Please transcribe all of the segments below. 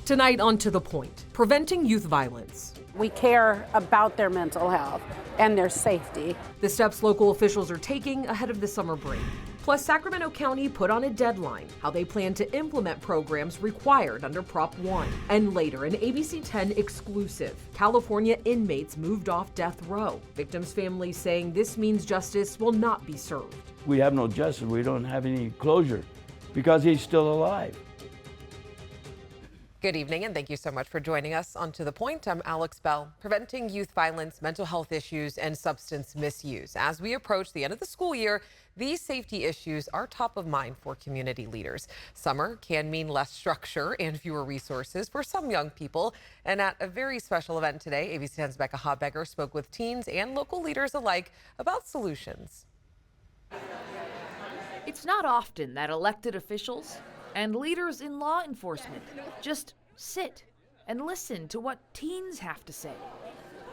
Tonight on To The Point, preventing youth violence. We care about their mental health and their safety. The steps local officials are taking ahead of the summer break. Plus, Sacramento County put on a deadline how they plan to implement programs required under Prop 1. And later, an ABC 10 exclusive. California inmates moved off death row. Victims' families saying this means justice will not be served. We have no justice. We don't have any closure because he's still alive. Good evening, and thank you so much for joining us on To The Point. I'm Alex Bell, preventing youth violence, mental health issues, and substance misuse. As we approach the end of the school year, these safety issues are top of mind for community leaders. Summer can mean less structure and fewer resources for some young people. And at a very special event today, ABC 10's Becca Habegger spoke with teens and local leaders alike about solutions. It's not often that elected officials and leaders in law enforcement just sit and listen to what teens have to say.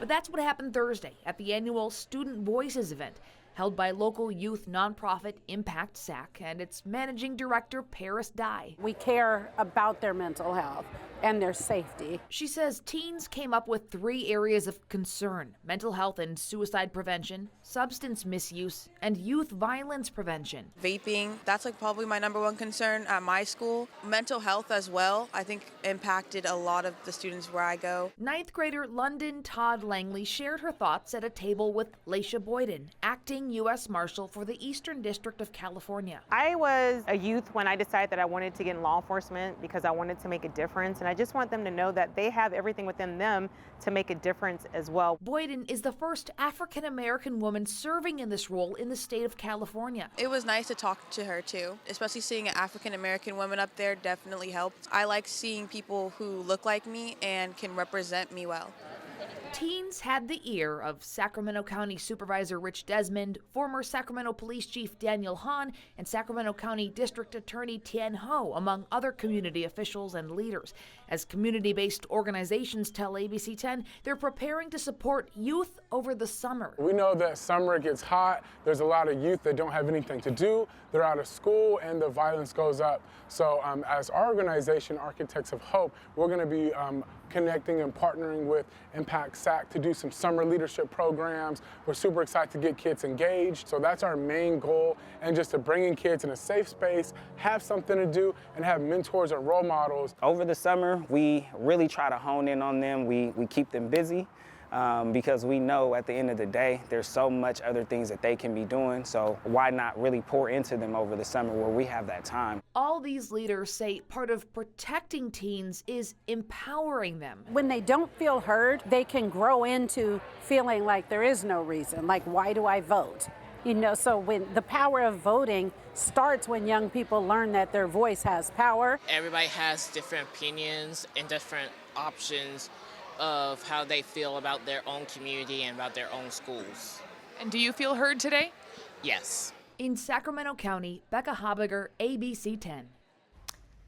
But that's what happened Thursday at the annual Student Voices event held by local youth nonprofit Impact SAC and its managing director, Paris Dye. We care about their mental health and their safety. She says teens came up with 3 areas of concern: mental health and suicide prevention, substance misuse, and youth violence prevention. Vaping, that's probably my #1 concern at my school. Mental health as well, I think impacted a lot of the students where I go. 9th grader London Todd Langley shared her thoughts at a table with Laisha Boyden, acting U.S. Marshal for the Eastern District of California. I was a youth when I decided that I wanted to get in law enforcement because I wanted to make a difference, and I just want them to know that they have everything within them to make a difference as well. Boyden is the first African-American woman serving in this role in the state of California. It was nice to talk to her too, especially seeing an African-American woman up there definitely helped. I like seeing people who look like me and can represent me well. Teens had the ear of Sacramento County Supervisor Rich Desmond, former Sacramento Police Chief Daniel Hahn, and Sacramento County District Attorney Tien Ho, among other community officials and leaders. As community-based organizations tell ABC 10, they're preparing to support youth over the summer. We know that summer gets hot. There's a lot of youth that don't have anything to do. They're out of school and the violence goes up. So as our organization, Architects of Hope, we're going to be connecting and partnering with Impact SAC to do some summer leadership programs. We're super excited to get kids engaged. So that's our main goal, and just to bring in kids in a safe space, have something to do, and have mentors and role models. Over the summer, we really try to hone in on them. We keep them busy because we know at the end of the day, there's so much other things that they can be doing. So why not really pour into them over the summer where we have that time? All these leaders say part of protecting teens is empowering them. When they don't feel heard, they can grow into feeling like there is no reason, like why do I vote? You know, so when the power of voting starts when young people learn that their voice has power. Everybody has different opinions and different options of how they feel about their own community and about their own schools. And do you feel heard today? Yes. In Sacramento County, Becca Habegger, ABC 10.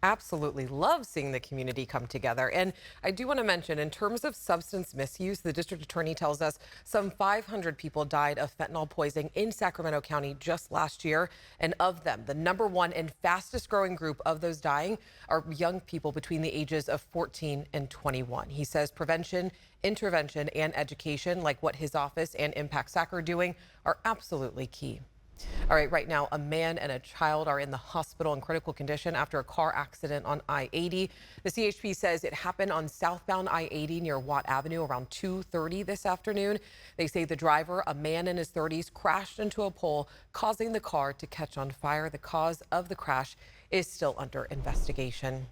Absolutely love seeing the community come together. And I do want to mention, in terms of substance misuse, the district attorney tells us some 500 people died of fentanyl poisoning in Sacramento County just last year. And of them, the #1 and fastest growing group of those dying are young people between the ages of 14 and 21. He says prevention, intervention, and education, like what his office and Impact SAC are doing, are absolutely key. All right, right now, a man and a child are in the hospital in critical condition after a car accident on I-80. The CHP says it happened on southbound I-80 near Watt Avenue around 2:30 this afternoon. They say the driver, a man in his 30s, crashed into a pole, causing the car to catch on fire. The cause of the crash is still under investigation.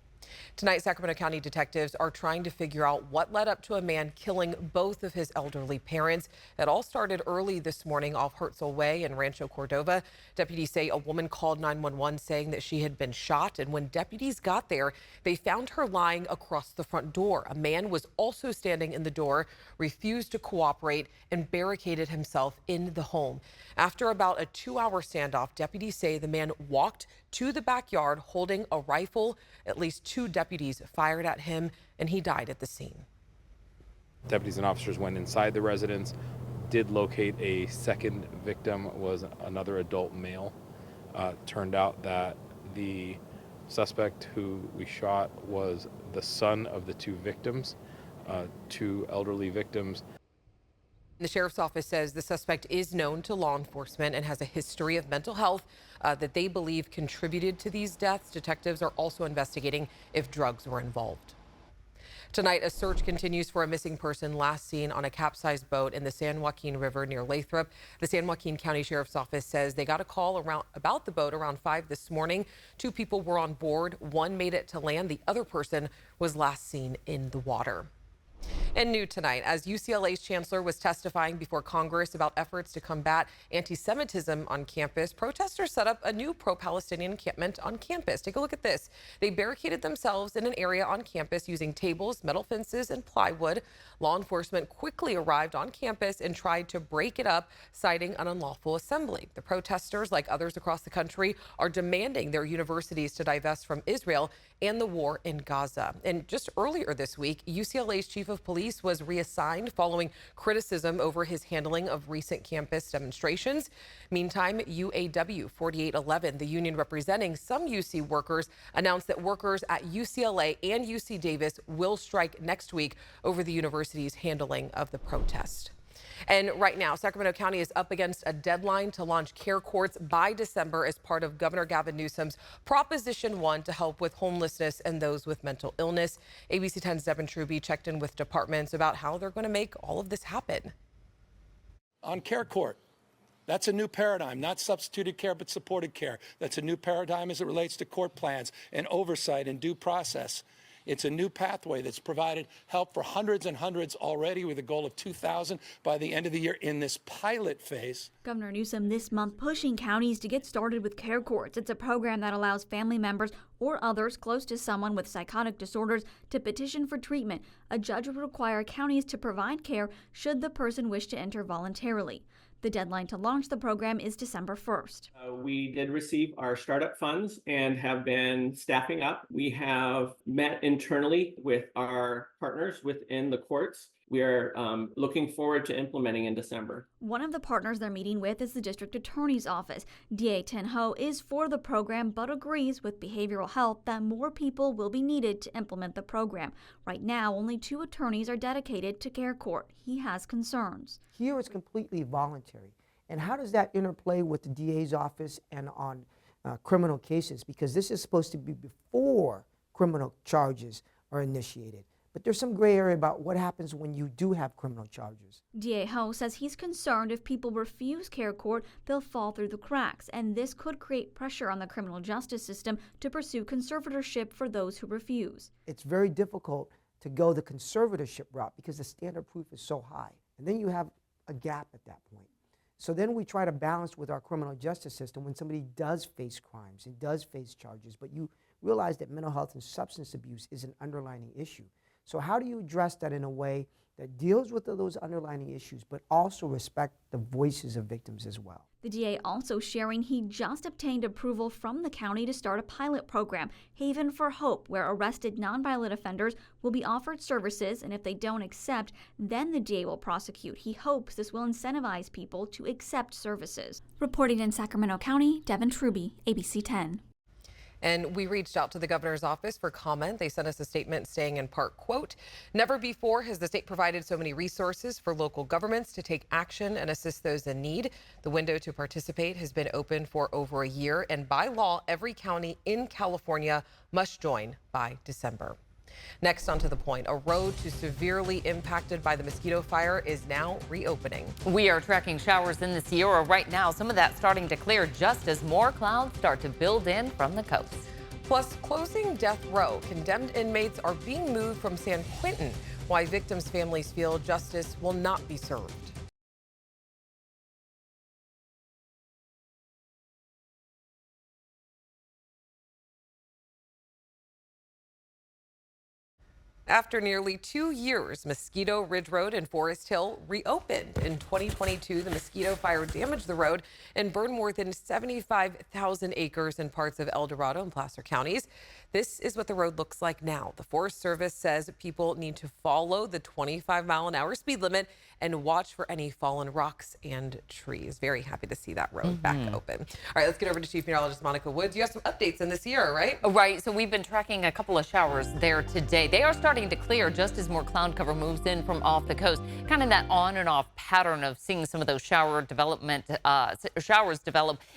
Tonight, Sacramento County detectives are trying to figure out what led up to a man killing both of his elderly parents. It all started early this morning off Herzl Way in Rancho Cordova. Deputies say a woman called 911 saying that she had been shot, and when deputies got there, they found her lying across the front door. A man was also standing in the door, refused to cooperate, and barricaded himself in the home. After about a 2-hour standoff, deputies say the man walked to the backyard holding a rifle. At least 2 deputies fired at him, and he died at the scene. Deputies and officers went inside the residence, did locate a second victim, was another adult male. Turned out that the Suspect who we shot was the son of the two victims, two elderly victims. The sheriff's office says the suspect is known to law enforcement and has a history of mental health that they believe contributed to these deaths. Detectives are also investigating if drugs were involved. Tonight, a search continues for a missing person last seen on a capsized boat in the San Joaquin River near Lathrop. The San Joaquin County Sheriff's Office says they got a call about the boat around 5 this morning. 2 people were on board. One made it to land. The other person was last seen in the water. And new tonight, as UCLA's chancellor was testifying before Congress about efforts to combat anti-Semitism on campus, protesters set up a new pro-Palestinian encampment on campus. Take a look at this. They barricaded themselves in an area on campus using tables, metal fences, and plywood. Law enforcement quickly arrived on campus and tried to break it up, citing an unlawful assembly. The protesters, like others across the country, are demanding their universities to divest from Israel and the war in Gaza. And just earlier this week, UCLA's chief of police was reassigned following criticism over his handling of recent campus demonstrations. Meantime, UAW 4811, the union representing some UC workers, announced that workers at UCLA and UC Davis will strike next week over the university's handling of the protest. And right now, Sacramento County is up against a deadline to launch care courts by December as part of Governor Gavin Newsom's Proposition 1 to help with homelessness and those with mental illness. ABC 10's Devin Truby checked in with departments about how they're going to make all of this happen. On care court, that's a new paradigm, not substituted care, but supported care. That's a new paradigm as it relates to court plans and oversight and due process. It's a new pathway that's provided help for hundreds and hundreds already, with a goal of 2,000 by the end of the year in this pilot phase. Governor Newsom this month pushing counties to get started with care courts. It's a program that allows family members or others close to someone with psychotic disorders to petition for treatment. A judge would require counties to provide care should the person wish to enter voluntarily. The deadline to launch the program is December 1st. We did receive our startup funds and have been staffing up. We have met internally with our partners within the courts. We are looking forward to implementing in December. One of the partners they're meeting with is the district attorney's office. DA Tin Ho is for the program but agrees with behavioral health that more people will be needed to implement the program. Right now, only 2 attorneys are dedicated to care court. He has concerns. Here it's completely voluntary. And how does that interplay with the DA's office and on criminal cases? Because this is supposed to be before criminal charges are initiated. But there's some gray area about what happens when you do have criminal charges. DA Ho says he's concerned if people refuse care court, they'll fall through the cracks, and this could create pressure on the criminal justice system to pursue conservatorship for those who refuse. It's very difficult to go the conservatorship route because the standard of proof is so high. And then you have a gap at that point. So then we try to balance with our criminal justice system when somebody does face crimes and does face charges, but you realize that mental health and substance abuse is an underlying issue. So how do you address that in a way that deals with those underlying issues, but also respect the voices of victims as well? The DA also sharing he just obtained approval from the county to start a pilot program, Haven for Hope, where arrested nonviolent offenders will be offered services, and if they don't accept, then the DA will prosecute. He hopes this will incentivize people to accept services. Reporting in Sacramento County, Devin Truby, ABC 10. And we reached out to the governor's office for comment. They sent us a statement saying in part, quote, "Never before has the state provided so many resources for local governments to take action and assist those in need. The window to participate has been open for over a year, and by law, every county in California must join by December." Next, on to the point, a road too severely impacted by the mosquito fire is now reopening. We are tracking showers in the Sierra right now. Some of that starting to clear just as more clouds start to build in from the coast. Plus, closing death row. Condemned inmates are being moved from San Quentin. Why victims' families feel justice will not be served. After nearly 2 years, Mosquito Ridge Road in Forest Hill reopened. In 2022, the mosquito fire damaged the road and burned more than 75,000 acres in parts of El Dorado and Placer counties. This is what the road looks like now. The Forest Service says people need to follow the 25-mile-an-hour speed limit and watch for any fallen rocks and trees. Very happy to see that road back open. All right, let's get over to Chief Meteorologist Monica Woods. You have some updates in this year, right? Right. So we've been tracking a couple of showers there today. They are starting to clear just as more cloud cover moves in from off the coast. Kind of that on and off pattern of seeing some of those showers develop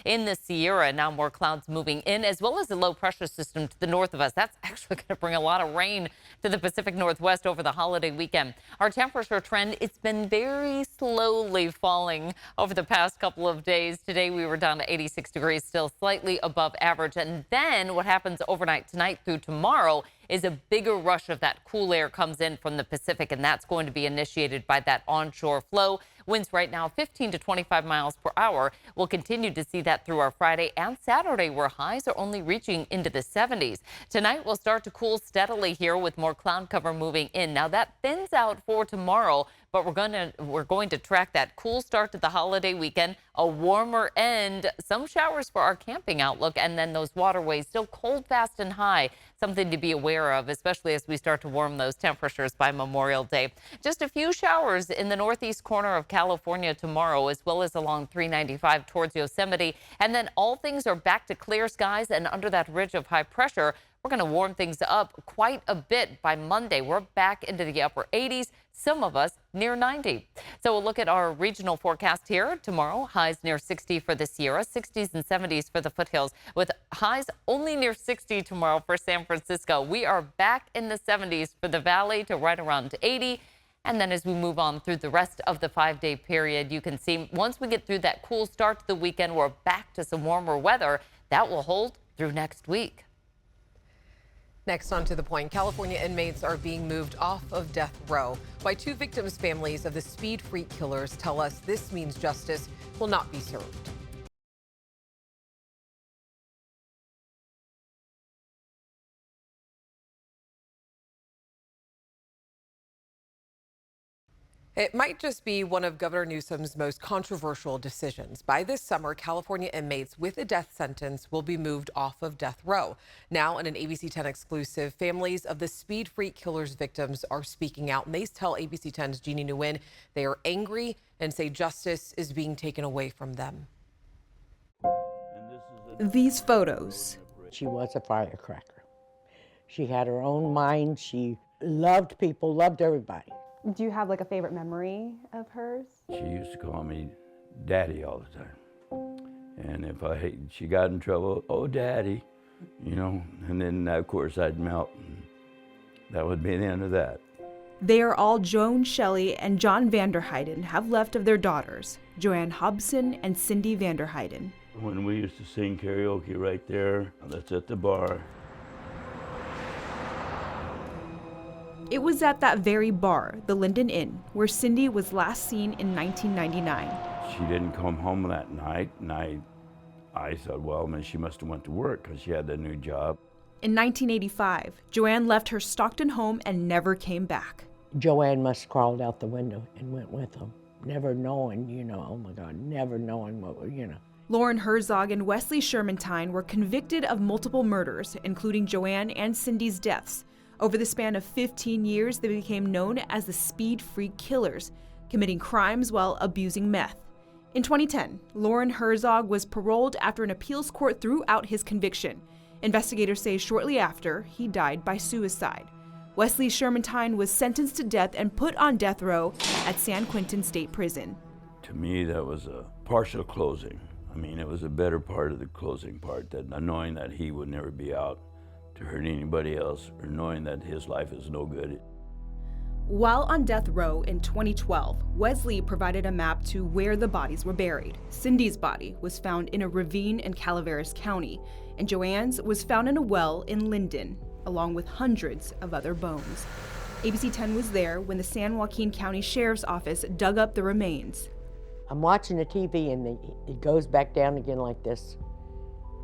in the Sierra. Now more clouds moving in, as well as a low pressure system to the north of us. That's actually going to bring a lot of rain to the Pacific Northwest over the holiday weekend. Our temperature trend, it's been very slowly falling over the past couple of days. Today we were down to 86 degrees, still slightly above average. And then what happens overnight tonight through tomorrow is a bigger rush of that cool air comes in from the Pacific, and that's going to be initiated by that onshore flow. Winds right now 15 to 25 miles per hour. We'll continue to see that through our Friday and Saturday, where highs are only reaching into the 70s. Tonight we'll start to cool steadily here with more cloud cover moving in. Now that thins out for tomorrow, but we're going to track that cool start to the holiday weekend, a warmer end, some showers for our camping outlook, and then those waterways still cold, fast, and high. Something to be aware of, especially as we start to warm those temperatures by Memorial Day. Just a few showers in the northeast corner of California tomorrow, as well as along 395 towards Yosemite. And then all things are back to clear skies, and under that ridge of high pressure, we're going to warm things up quite a bit by Monday. We're back into the upper 80s, some of us near 90. So we'll look at our regional forecast here. Tomorrow, highs near 60 for the Sierra, 60s and 70s for the foothills, with highs only near 60 tomorrow for San Francisco. We are back in the 70s for the valley to right around 80. And then as we move on through the rest of the 5-day period, you can see once we get through that cool start to the weekend, we're back to some warmer weather. That will hold through next week. Next, on To the Point, California inmates are being moved off of death row. Why two victims' families of the speed freak killers tell us this means justice will not be served. It might just be one of Governor Newsom's most controversial decisions. By this summer, California inmates with a death sentence will be moved off of death row. Now, in an ABC 10 exclusive, families of the speed freak killers victims are speaking out, and they tell ABC 10's Jeannie Nguyen they are angry and say justice is being taken away from them. These photos. She was a firecracker. She had her own mind. She loved people, loved everybody. Do you have like a favorite memory of hers? She used to call me Daddy all the time. And if she got in trouble, oh, Daddy, you know, and then of course I'd melt, and that would be the end of that. They are all Joan Shelley and John Vanderheiden have left of their daughters, Joanne Hobson and Cindy Vanderheiden. When we used to sing karaoke right there, that's at the bar. It was at that very bar, the Linden Inn, where Cindy was last seen in 1999. She didn't come home that night, and I thought, well, man, she must have went to work because she had a new job. In 1985, Joanne left her Stockton home and never came back. Joanne must have crawled out the window and went with them, never knowing, you know, oh my God, never knowing what, you know. Lauren Herzog and Wesley Shermantine were convicted of multiple murders, including Joanne and Cindy's deaths. Over the span of 15 years, they became known as the Speed Freak Killers, committing crimes while abusing meth. In 2010, Lauren Herzog was paroled after an appeals court threw out his conviction. Investigators say shortly after, he died by suicide. Wesley Shermantine was sentenced to death and put on death row at San Quentin State Prison. To me, that was a partial closing. I mean, it was a better part of the closing part, that knowing that he would never be out to hurt anybody else, or knowing that his life is no good. While on death row in 2012, Wesley provided a map to where the bodies were buried. Cindy's body was found in a ravine in Calaveras County, and Joanne's was found in a well in Linden, along with hundreds of other bones. ABC 10 was there when the San Joaquin County Sheriff's Office dug up the remains. I'm watching the TV and it goes back down again like this.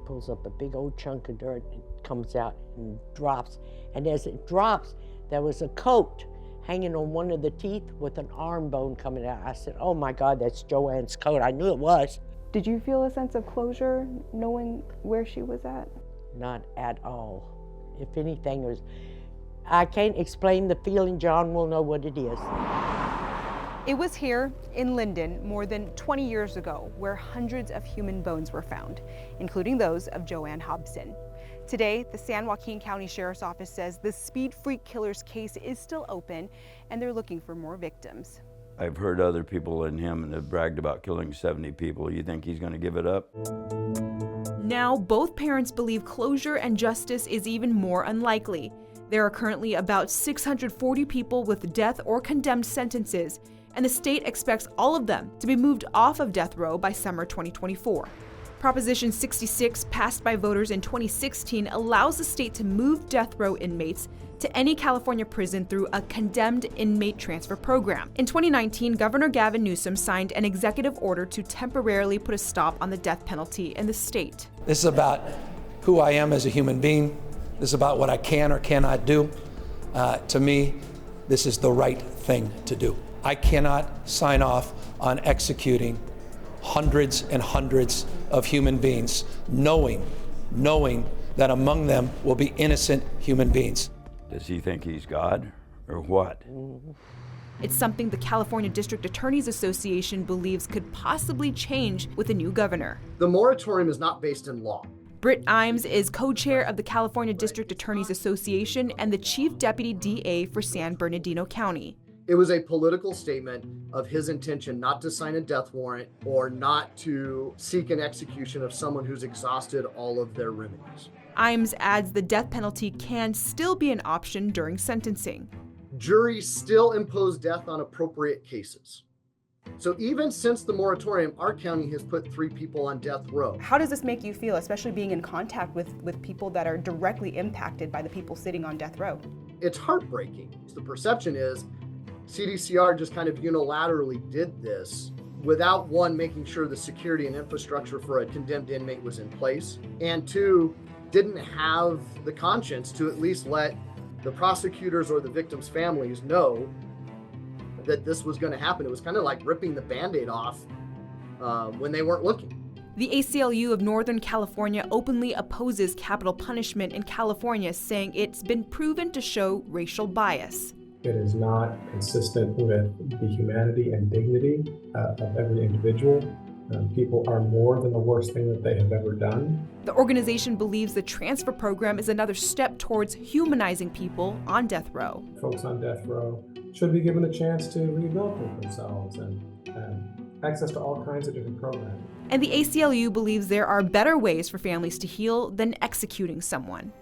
Pulls up a big old chunk of dirt and comes out and drops. And as it drops, there was a coat hanging on one of the teeth with an arm bone coming out. I said, oh my God, that's Joanne's coat. I knew it was. Did you feel a sense of closure knowing where she was at? Not at all. If anything, I can't explain the feeling. John will know what it is. It was here in Linden more than 20 years ago where hundreds of human bones were found, including those of Joanne Hobson. Today, the San Joaquin County Sheriff's Office says the speed freak killer's case is still open and they're looking for more victims. I've heard other people in him and have bragged about killing 70 people. You think he's going to give it up? Now, both parents believe closure and justice is even more unlikely. There are currently about 640 people with death or condemned sentences, and the state expects all of them to be moved off of death row by summer 2024. Proposition 66, passed by voters in 2016, allows the state to move death row inmates to any California prison through a condemned inmate transfer program. In 2019, Governor Gavin Newsom signed an executive order to temporarily put a stop on the death penalty in the state. This is about who I am as a human being. This is about what I can or cannot do. To me, this is the right thing to do. I cannot sign off on executing hundreds and hundreds of human beings, knowing that among them will be innocent human beings. Does he think he's God or what? It's something the California District Attorneys Association believes could possibly change with a new governor. The moratorium is not based in law. Britt Imes is co-chair of the California District Attorneys Association and the chief deputy DA for San Bernardino County. It was a political statement of his intention not to sign a death warrant or not to seek an execution of someone who's exhausted all of their remedies. Imes adds the death penalty can still be an option during sentencing. Juries still impose death on appropriate cases. So even since the moratorium, our county has put 3 people on death row. How does this make you feel, especially being in contact with people that are directly impacted by the people sitting on death row? It's heartbreaking. The perception is CDCR just kind of unilaterally did this without, 1, making sure the security and infrastructure for a condemned inmate was in place, and 2, didn't have the conscience to at least let the prosecutors or the victims' families know that this was going to happen. It was kind of like ripping the Band-Aid off when they weren't looking. The ACLU of Northern California openly opposes capital punishment in California, saying it's been proven to show racial bias. It is not consistent with the humanity and dignity of every individual. People are more than the worst thing that they have ever done. The organization believes the transfer program is another step towards humanizing people on death row. Folks on death row should be given a chance to rehabilitate themselves and access to all kinds of different programs. And the ACLU believes there are better ways for families to heal than executing someone.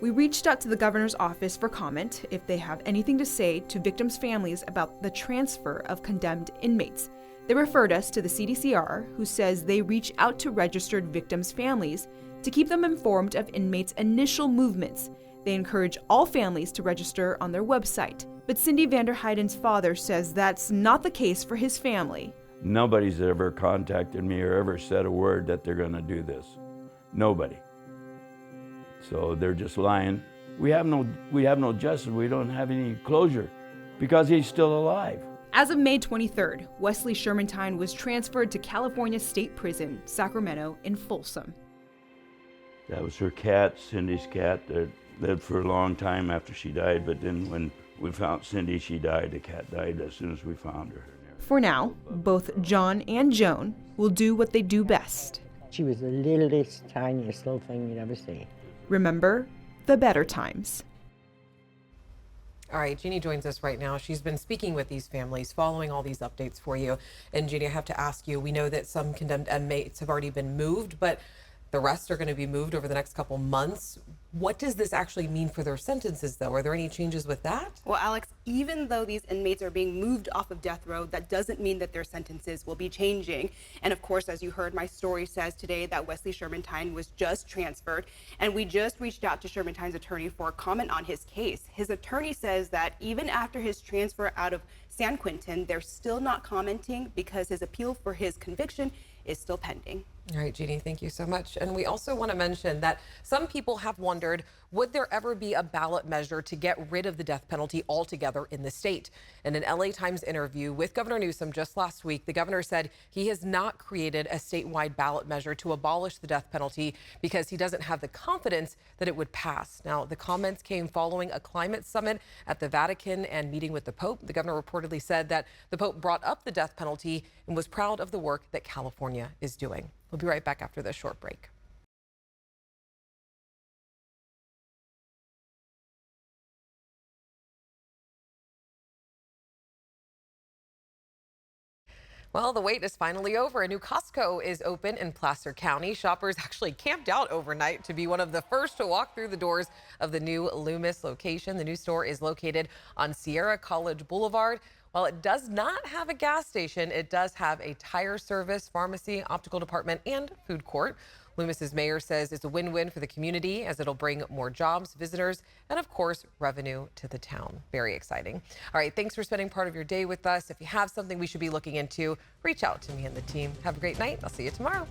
We reached out to the governor's office for comment if they have anything to say to victims' families about the transfer of condemned inmates. They referred us to the CDCR, who says they reach out to registered victims' families to keep them informed of inmates' initial movements. They encourage all families to register on their website. But Cindy Vanderheiden's father says that's not the case for his family. Nobody's ever contacted me or ever said a word that they're going to do this. Nobody. So they're just lying. We have no justice. We don't have any closure because he's still alive. As of May 23rd, Wesley Shermantine was transferred to California State Prison, Sacramento, in Folsom. That was her cat, Cindy's cat, that lived for a long time after she died, but then when we found Cindy, she died. The cat died as soon as we found her. For now, both John and Joan will do what they do best. She was the littlest, tiniest little thing you'd ever see. Remember the better times. All right, Jeannie joins us right now. She's been speaking with these families, following all these updates for you. And Jeannie, I have to ask you, we know that some condemned inmates have already been moved, but the rest are going to be moved over the next couple months. What does this actually mean for their sentences, though? Are there any changes with that? Well, Alex, even though these inmates are being moved off of death row, that doesn't mean that their sentences will be changing. And of course, as you heard, my story says today that Wesley Shermantine was just transferred. And we just reached out to Shermantine's attorney for a comment on his case. His attorney says that even after his transfer out of San Quentin, they're still not commenting because his appeal for his conviction is still pending. All right, Jeannie, thank you so much. And we also want to mention that some people have wondered, would there ever be a ballot measure to get rid of the death penalty altogether in the state? In an LA Times interview with Governor Newsom just last week, the governor said he has not created a statewide ballot measure to abolish the death penalty because he doesn't have the confidence that it would pass. Now, the comments came following a climate summit at the Vatican and meeting with the Pope. The governor reportedly said that the Pope brought up the death penalty and was proud of the work that California is doing. We'll be right back after this short break. Well, the wait is finally over. A new Costco is open in Placer County. Shoppers actually camped out overnight to be one of the first to walk through the doors of the new Loomis location. The new store is located on Sierra College Boulevard. While it does not have a gas station, it does have a tire service, pharmacy, optical department, and food court. Loomis's mayor says it's a win-win for the community as it'll bring more jobs, visitors, and of course, revenue to the town. Very exciting. All right, thanks for spending part of your day with us. If you have something we should be looking into, reach out to me and the team. Have a great night. I'll see you tomorrow.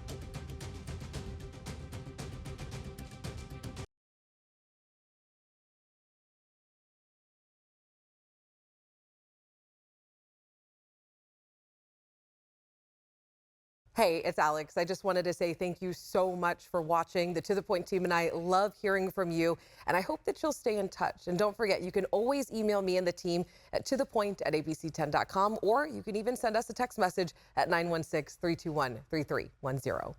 Hey, it's Alex. I just wanted to say thank you so much for watching. The To The Point team and I love hearing from you, and I hope that you'll stay in touch. And don't forget, you can always email me and the team at tothepoint@abc10.com, or you can even send us a text message at 916-321-3310.